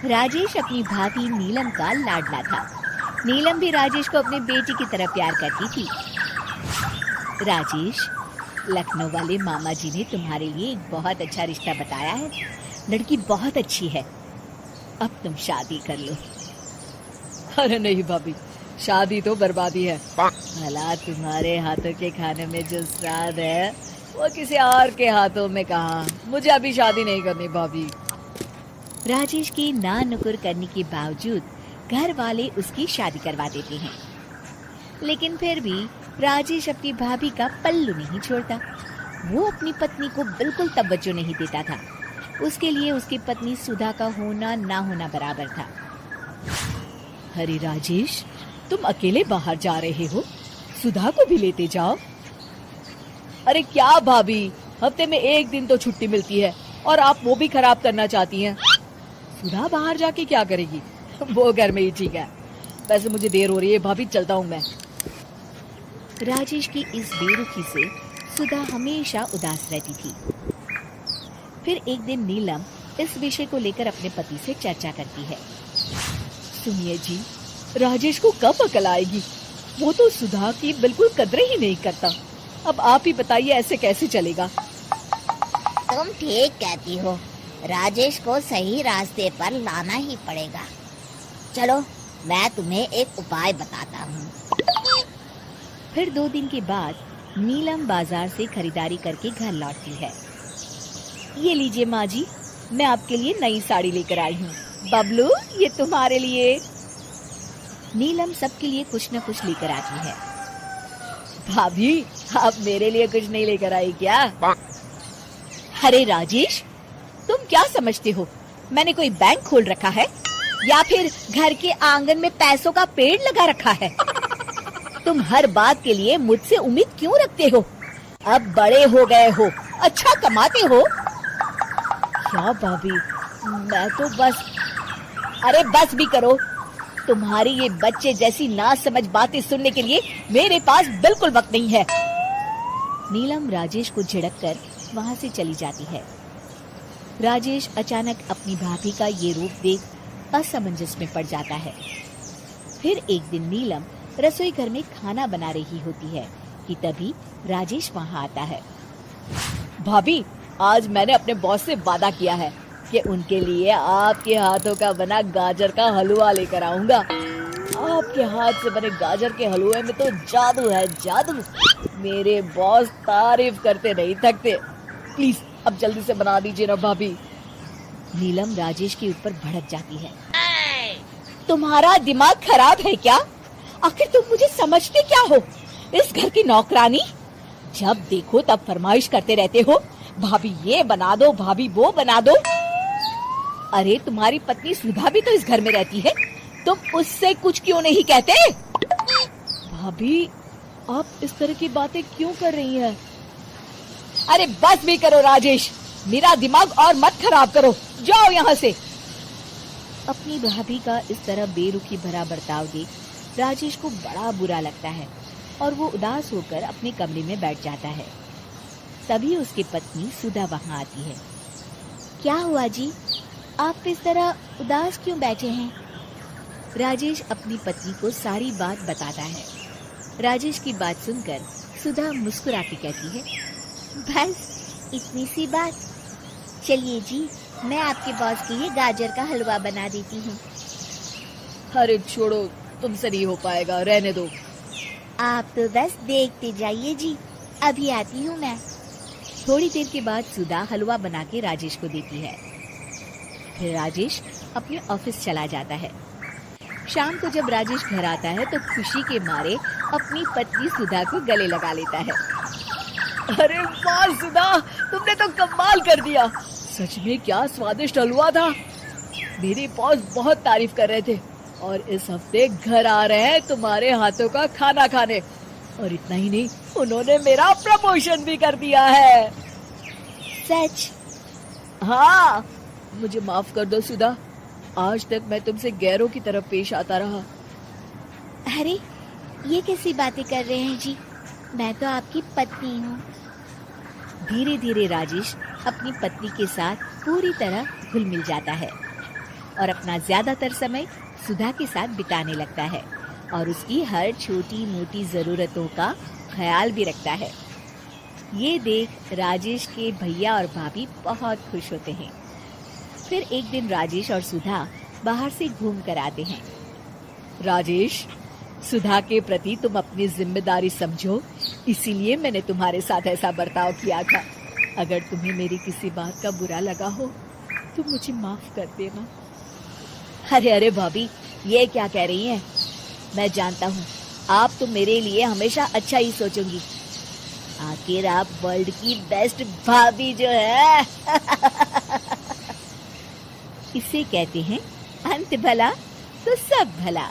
राजेश अपनी भाभी नीलम का लाडला था। नीलम भी राजेश को अपने बेटी की तरह प्यार करती थी। राजेश, लखनऊ वाले मामा जी ने तुम्हारे लिए एक बहुत अच्छा रिश्ता बताया है। लड़की बहुत अच्छी है, अब तुम शादी कर लो। अरे नहीं भाभी, शादी तो बर्बादी है। भला तुम्हारे हाथों के खाने में जो स्वाद है वो किसी और के हाथों में कहाँ। मुझे अभी शादी नहीं करनी भाभी। राजेश की ना नुकुर करने के बावजूद घर वाले उसकी शादी करवा देते हैं, लेकिन फिर भी राजेश अपनी भाभी का पल्लू नहीं छोड़ता। वो अपनी पत्नी को बिल्कुल तवज्जो नहीं देता था। उसके लिए उसकी पत्नी सुधा का होना ना होना बराबर था। अरे राजेश, तुम अकेले बाहर जा रहे हो, सुधा को भी लेते जाओ। अरे क्या भाभी, हफ्ते में एक दिन तो छुट्टी मिलती है और आप वो भी खराब करना चाहती हैं। सुधा बाहर जाके क्या करेगी, वो घर में ही ठीक है। वैसे मुझे देर हो रही है भाभी, चलता हूँ मैं। राजेश की इस बेरुखी से सुधा हमेशा उदास रहती थी। फिर एक दिन नीलम इस विषय को लेकर अपने पति से चर्चा करती है। सुनिए जी, राजेश को कब अकल आएगी? वो तो सुधा की बिल्कुल कदर ही नहीं करता। अब आप ही बताइए, ऐसे कैसे चलेगा? तुम ठीक कहती हो, राजेश को सही रास्ते पर लाना ही पड़ेगा। चलो, मैं तुम्हें एक उपाय बताता हूँ। फिर 2 दिन के बाद नीलम बाजार से खरीदारी करके घर लौटती है। ये लीजिए माँ जी, मैं आपके लिए नई साड़ी लेकर आई हूँ। बबलू, ये तुम्हारे लिए। नीलम सबके लिए कुछ न कुछ लेकर आती है। भाभी, आप मेरे लिए कुछ नहीं लेकर आई क्या? अरे राजेश, तुम क्या समझते हो, मैंने कोई बैंक खोल रखा है या फिर घर के आंगन में पैसों का पेड़ लगा रखा है? तुम हर बात के लिए मुझसे उम्मीद क्यों रखते हो? अब बड़े हो गए हो, अच्छा कमाते हो। क्या भाभी, मैं तो बस। अरे बस भी करो, तुम्हारी ये बच्चे जैसी ना समझ बातें सुनने के लिए मेरे पास बिल्कुल वक्त नहीं है। नीलम राजेश को झिड़ककर वहाँ से चली जाती है। राजेश अचानक अपनी भाभी का ये रूप देख असमंजस में पड़ जाता है। फिर एक दिन नीलम रसोई घर में खाना बना रही होती है कि तभी राजेश वहाँ आता है। भाभी, आज मैंने अपने बॉस से वादा किया है कि उनके लिए आपके हाथों का बना गाजर का हलवा लेकर आऊंगा। आपके हाथ से बने गाजर के हलवे में तो जादू है, जादू। मेरे बॉस तारीफ करते नहीं थकते। प्लीज अब जल्दी से बना दीजिए ना भाभी। नीलम राजेश के ऊपर भड़क जाती है। तुम्हारा दिमाग खराब है क्या? आखिर तुम मुझे समझते क्या हो? इस घर की नौकरानी? जब देखो तब फरमाइश करते रहते हो, भाभी ये बना दो, भाभी वो बना दो। अरे तुम्हारी पत्नी सुधा भी तो इस घर में रहती है, तुम उससे कुछ क्यों नहीं कहते? भाभी, आप इस तरह की बातें क्यों कर रही हैं? अरे बस भी करो राजेश, मेरा दिमाग और मत खराब करो, जाओ यहाँ से। अपनी भाभी का इस तरह बेरुखी भरा बर्ताव देख राजेश को बड़ा बुरा लगता है और वो उदास होकर अपने कमरे में बैठ जाता है। तभी उसकी पत्नी सुधा वहाँ आती है। क्या हुआ जी, आप इस तरह उदास क्यों बैठे हैं? राजेश अपनी पत्नी को सारी बात बताता है। राजेश की बात सुनकर सुधा मुस्कुराती कहती है, बस इतनी सी बात। चलिए जी, मैं आपके बॉस के लिए गाजर का हलवा बना देती हूँ। अरे छोड़ो, तुमसे नहीं हो पाएगा, रहने दो। आप तो बस देखते जाइए जी, अभी आती हूँ मैं। थोड़ी देर के बाद सुधा हलवा बना के राजेश को देती है। फिर राजेश अपने ऑफिस चला जाता है। शाम को जब राजेश घर आता है तो खुशी के मारे अपनी पत्नी सुधा को गले लगा लेता है। अरे वाह सुधा, तुमने तो कमाल कर दिया। सच में क्या स्वादिष्ट हलवा था। मेरे बॉस बहुत तारीफ कर रहे थे और इस हफ्ते घर आ रहे हैं तुम्हारे हाथों का खाना खाने। और इतना ही नहीं, उन्होंने मेरा प्रमोशन भी कर दिया है। सच? हाँ, मुझे माफ कर दो सुधा, आज तक मैं तुमसे गैरों की तरफ पेश आता रहा। अरे ये कैसी बातें कर रहे हैं जी? मैं तो आपकी पत्नी हूँ। धीरे धीरे राजेश अपनी पत्नी के साथ पूरी तरह घुल मिल जाता है और अपना ज्यादातर समय सुधा के साथ बिताने लगता है और उसकी हर छोटी मोटी जरूरतों का ख्याल भी रखता है। ये देख राजेश के भैया और भाभी बहुत खुश होते हैं। फिर एक दिन राजेश और सुधा बाहर से घूम कर आते हैं। राजेश, सुधा के प्रति तुम अपनी जिम्मेदारी समझो, इसीलिए मैंने तुम्हारे साथ ऐसा बर्ताव किया था। अगर तुम्हें मेरी किसी बात का बुरा लगा हो तो मुझे माफ कर देना। अरे अरे भाभी, ये क्या कह रही हैं? मैं जानता हूँ आप तो मेरे लिए हमेशा अच्छा ही सोचोगी। आखिर आप वर्ल्ड की बेस्ट भाभी जो है। इसे कहते हैं अंत भला तो सब भला।